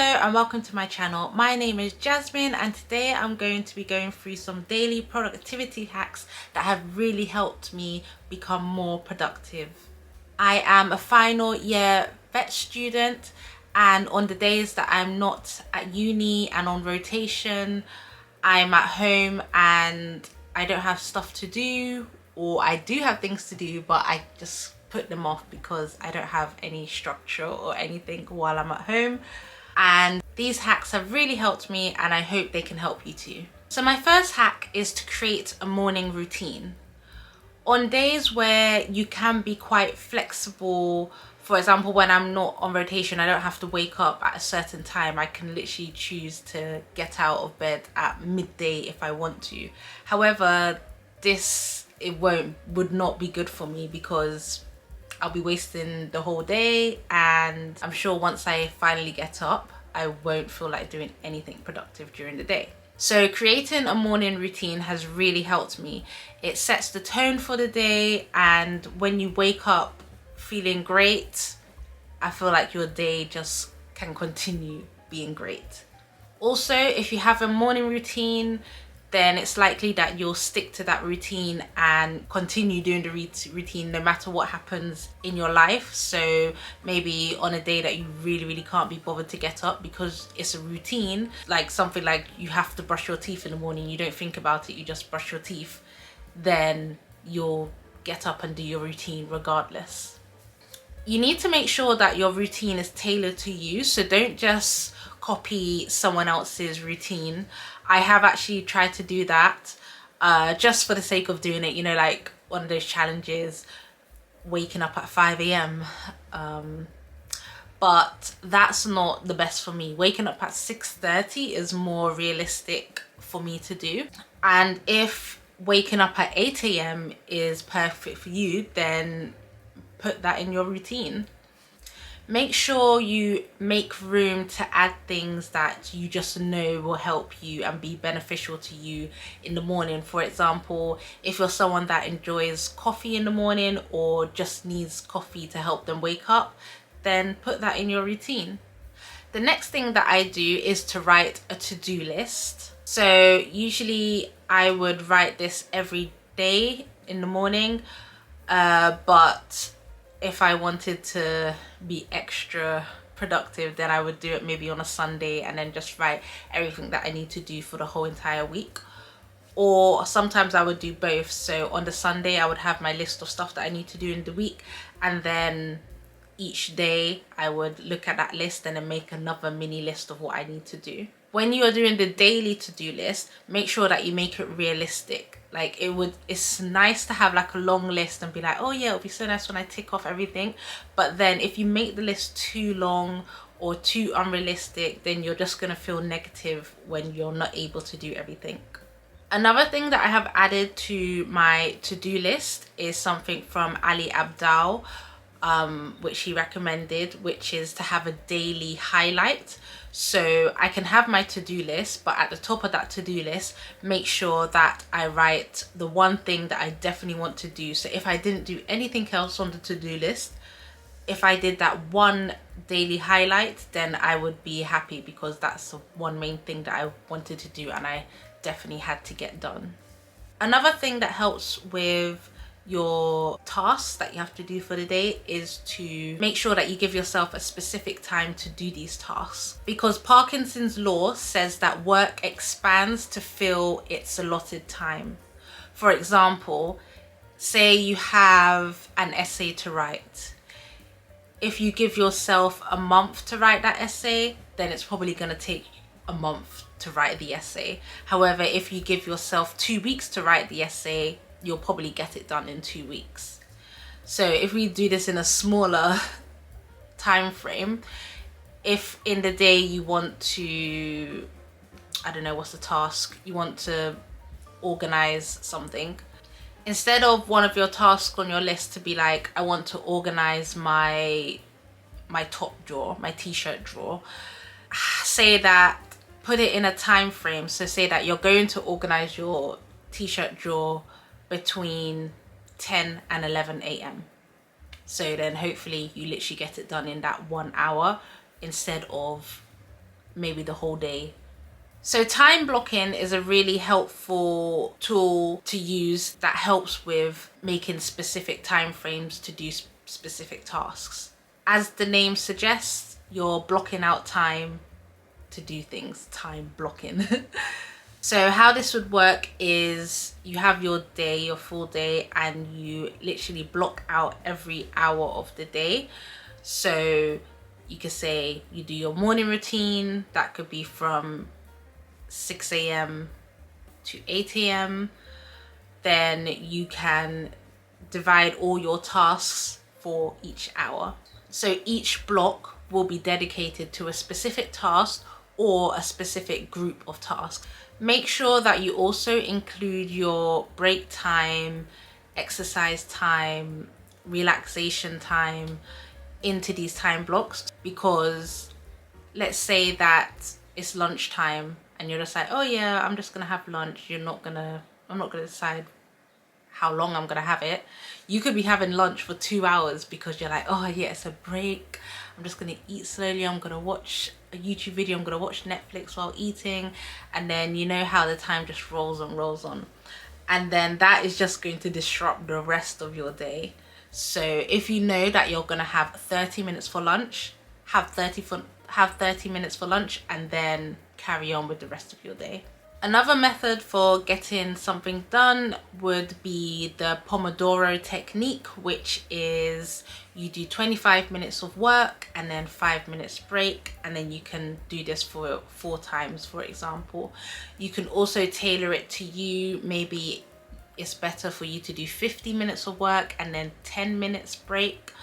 and welcome to my channel. My name is Jasmine and today I'm going to be going through some daily productivity hacks that have really helped me become more productive. I am a final year vet student, and on the days that I'm not at uni and on rotation, I'm at home and I don't have stuff to do, or I do have things to do but I just put them off because I don't have any structure or anything while I'm at home. And these hacks have really helped me and I hope they can help you too. So my first hack is to create a morning routine. On days where you can be quite flexible, for example, when I'm not on rotation, I don't have to wake up at a certain time. I can literally choose to get out of bed at midday if I want to. However, would not be good for me because I'll be wasting the whole day, and I'm sure once I finally get up, I won't feel like doing anything productive during the day. So creating a morning routine has really helped me. It sets the tone for the day, and when you wake up feeling great, I feel like your day just can continue being great. Also, if you have a morning routine, then it's likely that you'll stick to that routine and continue doing the routine no matter what happens in your life. So maybe on a day that you really can't be bothered to get up because it's a routine, like something like you have to brush your teeth in the morning, you don't think about it, you just brush your teeth, then you'll get up and do your routine regardless. You need to make sure that your routine is tailored to you, so don't just copy someone else's routine. I have actually tried to do that just for the sake of doing it, you know, like one of those challenges, waking up at 5 a.m. But that's not the best for me. Waking up at 6:30 is more realistic for me to do. And if waking up at 8 a.m. is perfect for you, then put that in your routine. Make sure you make room to add things that you just know will help you and be beneficial to you in the morning. For example, if you're someone that enjoys coffee in the morning or just needs coffee to help them wake up, then put that in your routine. The next thing that I do is to write a to-do list. So usually I would write this every day in the morning, but if I wanted to be extra productive, then I would do it maybe on a Sunday and then just write everything that I need to do for the whole entire week. Or sometimes I would do both. So on the Sunday I would have my list of stuff that I need to do in the week, and then each day I would look at that list and then make another mini list of what I need to do. When you are doing the daily to-do list, make sure that you make it realistic. Like it's nice to have like a long list and be like, oh yeah, it'll be so nice when I tick off everything. But then if you make the list too long or too unrealistic, then you're just gonna feel negative when you're not able to do everything. Another thing that I have added to my to-do list is something from Ali Abdal, which he recommended, which is to have a daily highlight. So I can have my to-do list, but at the top of that to-do list, make sure that I write the one thing that I definitely want to do. So if I didn't do anything else on the to-do list, if I did that one daily highlight, then I would be happy because that's the one main thing that I wanted to do and I definitely had to get done. Another thing that helps with your tasks that you have to do for the day is to make sure that you give yourself a specific time to do these tasks, because Parkinson's law says that work expands to fill its allotted time. For example, say you have an essay to write. If you give yourself a month to write that essay, then it's probably going to take a month to write the essay. However, if you give yourself 2 weeks to write the essay, you'll probably get it done in 2 weeks. So if we do this in a smaller time frame, if in the day you want to, I don't know, what's the task? You want to organize something. Instead of one of your tasks on your list to be like, I want to organize my top drawer, my t-shirt drawer, say that, put it in a time frame. So say that you're going to organize your t-shirt drawer between 10 and 11 a.m. So then hopefully you literally get it done in that 1 hour instead of maybe the whole day. So time blocking is a really helpful tool to use that helps with making specific time frames to do specific tasks. As the name suggests, you're blocking out time to do things, time blocking. So how this would work is you have your day, your full day, and you literally block out every hour of the day. So you could say you do your morning routine, that could be from 6 a.m. to 8 a.m. Then you can divide all your tasks for each hour. So each block will be dedicated to a specific task or a specific group of tasks. Make sure that you also include your break time, exercise time, relaxation time into these time blocks, because let's say that it's lunchtime and you're just like, oh yeah, I'm just gonna have lunch. I'm not gonna decide how long I'm gonna have it. You could be having lunch for 2 hours because you're like, oh yeah, it's a break. I'm just gonna eat slowly. I'm gonna watch a YouTube video. I'm gonna watch Netflix while eating. And then you know how the time just rolls on. And then that is just going to disrupt the rest of your day. So if you know that you're gonna have 30 minutes for lunch, have 30 minutes for lunch and then carry on with the rest of your day. Another method for getting something done would be the Pomodoro technique, which is you do 25 minutes of work and then 5 minutes break, and then you can do this for 4 times, for example. You can also tailor it to you. Maybe it's better for you to do 50 minutes of work and then 10 minutes break.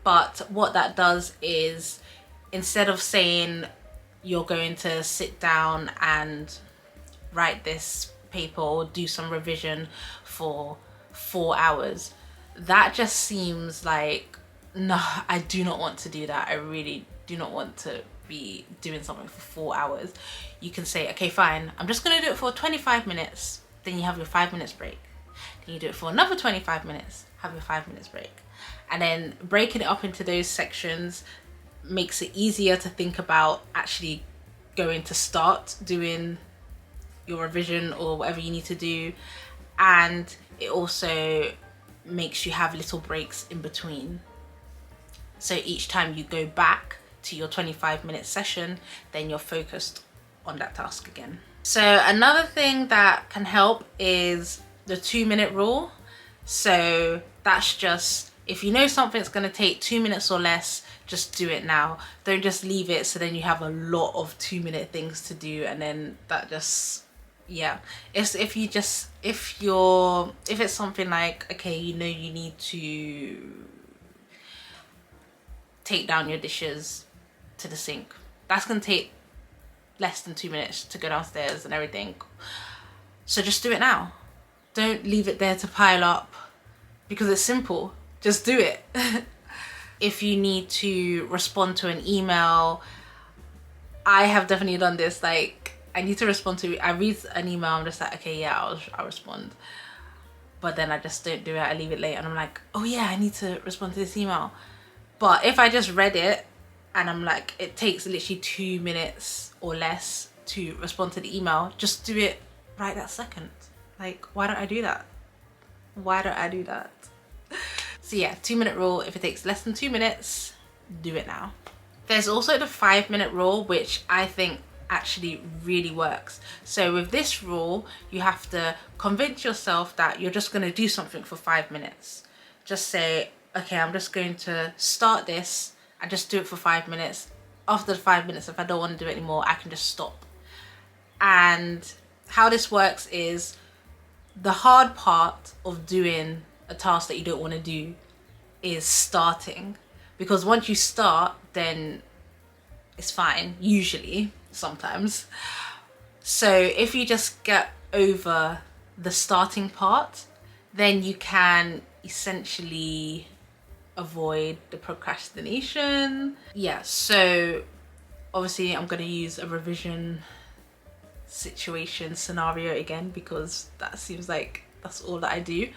But what that does is, instead of saying you're going to sit down and write this paper or do some revision for 4 hours, that just seems like, no, I do not want to do that. I really do not want to be doing something for 4 hours. You can say, okay, fine, I'm just gonna do it for 25 minutes. Then you have your 5 minutes break. Then you do it for another 25 minutes, have your 5 minutes break. And then breaking it up into those sections makes it easier to think about actually going to start doing your revision or whatever you need to do, and it also makes you have little breaks in between. So each time you go back to your 25-minute session, then you're focused on that task again. So another thing that can help is the 2-minute rule. So that's just, if you know something's going to take 2 minutes or less, just do it now. Don't just leave it so then you have a lot of 2-minute things to do, and then that just, yeah. It's if it's something like, okay, you know you need to take down your dishes to the sink. That's gonna take less than 2 minutes to go downstairs and everything. So just do it now. Don't leave it there to pile up, because it's simple. Just do it. If you need to respond to an email, I have definitely done this. Like, I need to respond to, I read an email, I'm just like, okay, yeah, I'll respond. But then I just don't do it, I leave it late, and I'm like, oh yeah, I need to respond to this email. But if I just read it and I'm like, it takes literally 2 minutes or less to respond to the email, just do it right that second. Like, why don't I do that? Why don't I do that? So yeah, 2-minute rule. If it takes less than 2 minutes, do it now. There's also the 5-minute rule, which I think actually really works. So with this rule, you have to convince yourself that you're just going to do something for 5 minutes. Just say, okay, I'm just going to start this and just do it for 5 minutes. After the 5 minutes, if I don't want to do it anymore, I can just stop. And how this works is, the hard part of doing a task that you don't want to do is starting, because once you start, then it's fine, usually, sometimes. So if you just get over the starting part, then you can essentially avoid the procrastination. Yeah, so obviously I'm going to use a revision situation scenario again, because that seems like that's all that I do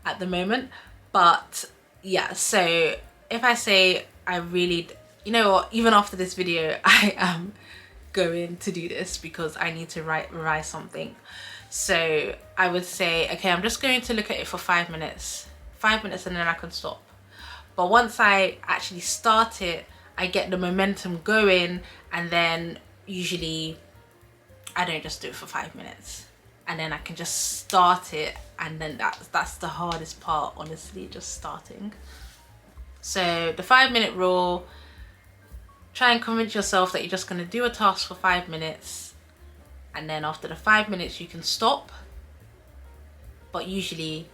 at the moment. But yeah, so if I say I really, you know what, even after this video, I am go in to do this because I need to revise something. So I would say, okay, I'm just going to look at it for 5 minutes, and then I can stop. But once I actually start it, I get the momentum going, and then usually I don't just do it for 5 minutes, and then I can just start it, and then that's the hardest part, honestly, just starting. So the 5-minute rule, try and convince yourself that you're just going to do a task for 5 minutes, and then after the 5 minutes you can stop, but usually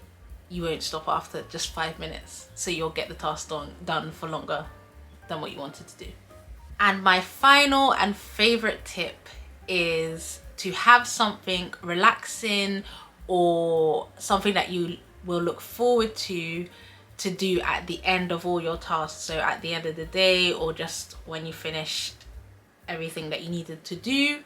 you won't stop after just 5 minutes, so you'll get the task done for longer than what you wanted to do. And my final and favorite tip is to have something relaxing or something that you will look forward to do at the end of all your tasks. So at the end of the day, or just when you finished everything that you needed to do,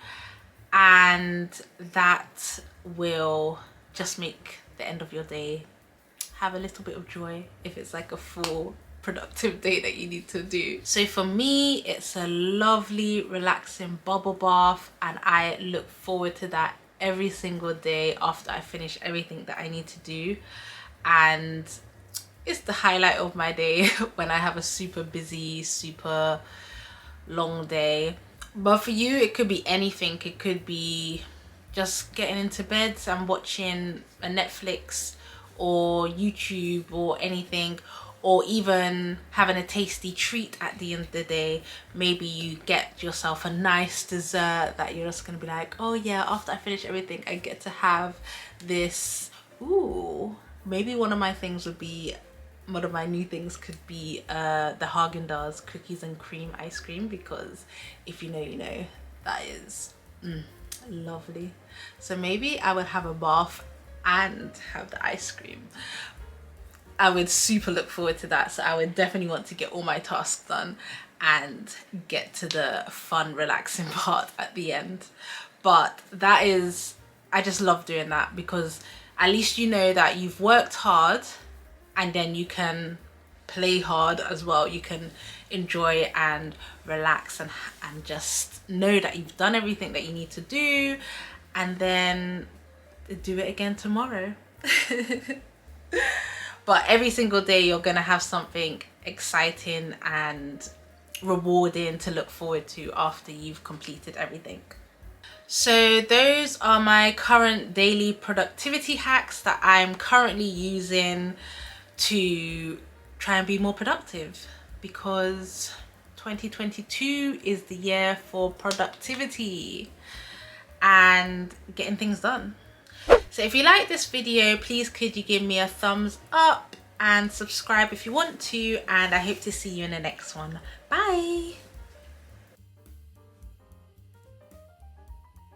and that will just make the end of your day have a little bit of joy if it's like a full productive day that you need to do. So for me, it's a lovely relaxing bubble bath, and I look forward to that every single day after I finish everything that I need to do. And it's the highlight of my day when I have a super busy, super long day. But for you, it could be anything. It could be just getting into bed and watching a Netflix or YouTube or anything, or even having a tasty treat at the end of the day. Maybe you get yourself a nice dessert that you're just gonna be like, oh yeah, after I finish everything I get to have this. Ooh, maybe one of my new things could be the Haagen-Dazs cookies and cream ice cream, because if you know, you know, that is lovely. So maybe I would have a bath and have the ice cream. I would super look forward to that. So I would definitely want to get all my tasks done and get to the fun, relaxing part at the end. But that is, I just love doing that, because at least you know that you've worked hard, and then you can play hard as well. You can enjoy and relax and just know that you've done everything that you need to do, and then do it again tomorrow. But every single day you're gonna have something exciting and rewarding to look forward to after you've completed everything. So those are my current daily productivity hacks that I'm currently using to try and be more productive, because 2022 is the year for productivity and getting things done. So if you like this video, please could you give me a thumbs up and subscribe if you want to, and I hope to see you in the next one. Bye.